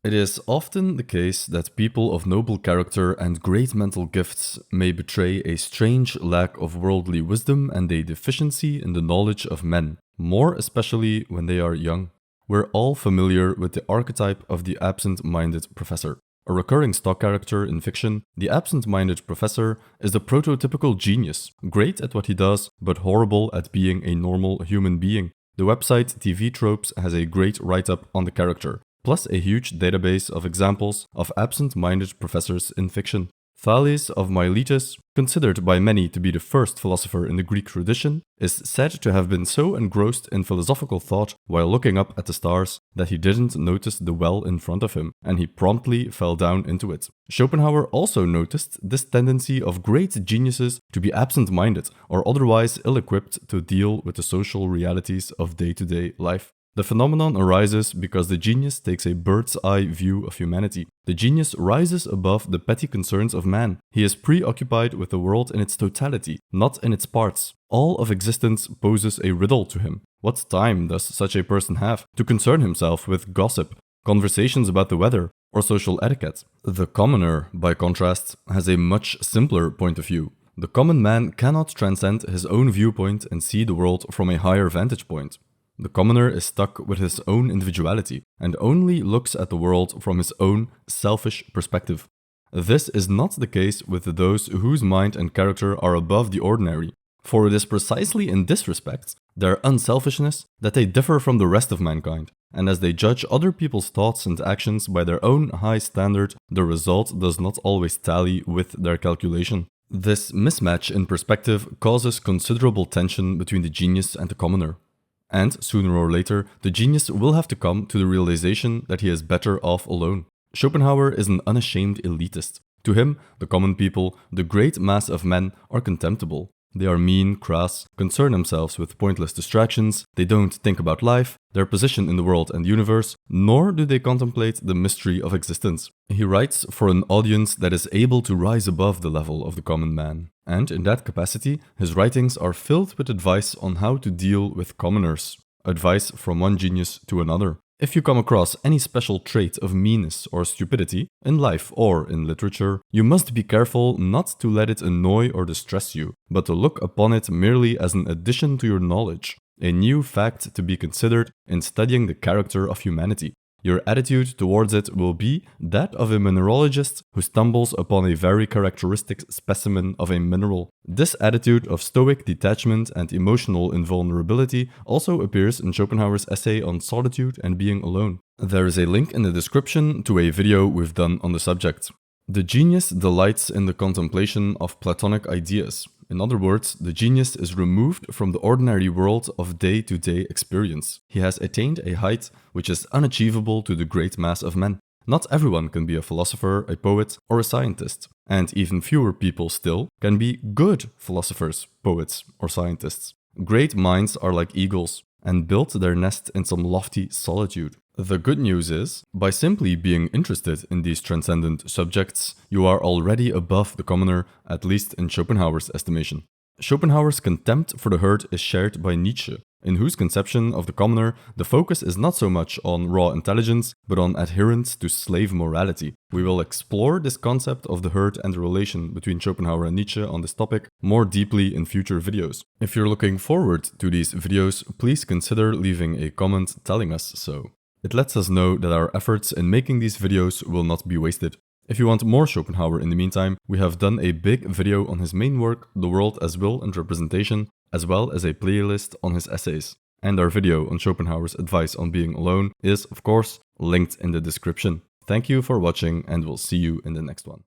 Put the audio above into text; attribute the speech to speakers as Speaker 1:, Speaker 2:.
Speaker 1: It is often the case that people of noble character and great mental gifts may betray a strange lack of worldly wisdom and a deficiency in the knowledge of men, more especially when they are young. We're all familiar with the archetype of the absent-minded professor. A recurring stock character in fiction, the absent-minded professor is the prototypical genius, great at what he does, but horrible at being a normal human being. The website TV Tropes has a great write-up on the character, plus a huge database of examples of absent-minded professors in fiction. Thales of Miletus, considered by many to be the first philosopher in the Greek tradition, is said to have been so engrossed in philosophical thought while looking up at the stars that he didn't notice the well in front of him, and he promptly fell down into it. Schopenhauer also noticed this tendency of great geniuses to be absent-minded or otherwise ill-equipped to deal with the social realities of day-to-day life. The phenomenon arises because the genius takes a bird's-eye view of humanity. The genius rises above the petty concerns of man. He is preoccupied with the world in its totality, not in its parts. All of existence poses a riddle to him. What time does such a person have to concern himself with gossip, conversations about the weather, or social etiquette? The commoner, by contrast, has a much simpler point of view. The common man cannot transcend his own viewpoint and see the world from a higher vantage point. The commoner is stuck with his own individuality and only looks at the world from his own selfish perspective. This is not the case with those whose mind and character are above the ordinary, for it is precisely in this respect, their unselfishness, that they differ from the rest of mankind, and as they judge other people's thoughts and actions by their own high standard, the result does not always tally with their calculation. This mismatch in perspective causes considerable tension between the genius and the commoner. And sooner or later, the genius will have to come to the realization that he is better off alone. Schopenhauer is an unashamed elitist. To him, the common people, the great mass of men, are contemptible. They are mean, crass, concern themselves with pointless distractions, they don't think about life, their position in the world and universe, nor do they contemplate the mystery of existence. He writes for an audience that is able to rise above the level of the common man. And in that capacity, his writings are filled with advice on how to deal with commoners. Advice from one genius to another. If you come across any special trait of meanness or stupidity, in life or in literature, you must be careful not to let it annoy or distress you, but to look upon it merely as an addition to your knowledge, a new fact to be considered in studying the character of humanity. Your attitude towards it will be that of a mineralogist who stumbles upon a very characteristic specimen of a mineral. This attitude of stoic detachment and emotional invulnerability also appears in Schopenhauer's essay on solitude and being alone. There is a link in the description to a video we've done on the subject. The genius delights in the contemplation of Platonic ideas. In other words, the genius is removed from the ordinary world of day-to-day experience. He has attained a height which is unachievable to the great mass of men. Not everyone can be a philosopher, a poet, or a scientist. And even fewer people still can be good philosophers, poets, or scientists. Great minds are like eagles and build their nest in some lofty solitude. The good news is, by simply being interested in these transcendent subjects, you are already above the commoner, at least in Schopenhauer's estimation. Schopenhauer's contempt for the herd is shared by Nietzsche, in whose conception of the commoner, the focus is not so much on raw intelligence, but on adherence to slave morality. We will explore this concept of the herd and the relation between Schopenhauer and Nietzsche on this topic more deeply in future videos. If you're looking forward to these videos, please consider leaving a comment telling us so. It lets us know that our efforts in making these videos will not be wasted. If you want more Schopenhauer in the meantime, we have done a big video on his main work, The World as Will and Representation, as well as a playlist on his essays. And our video on Schopenhauer's advice on being alone is, of course, linked in the description. Thank you for watching and we'll see you in the next one.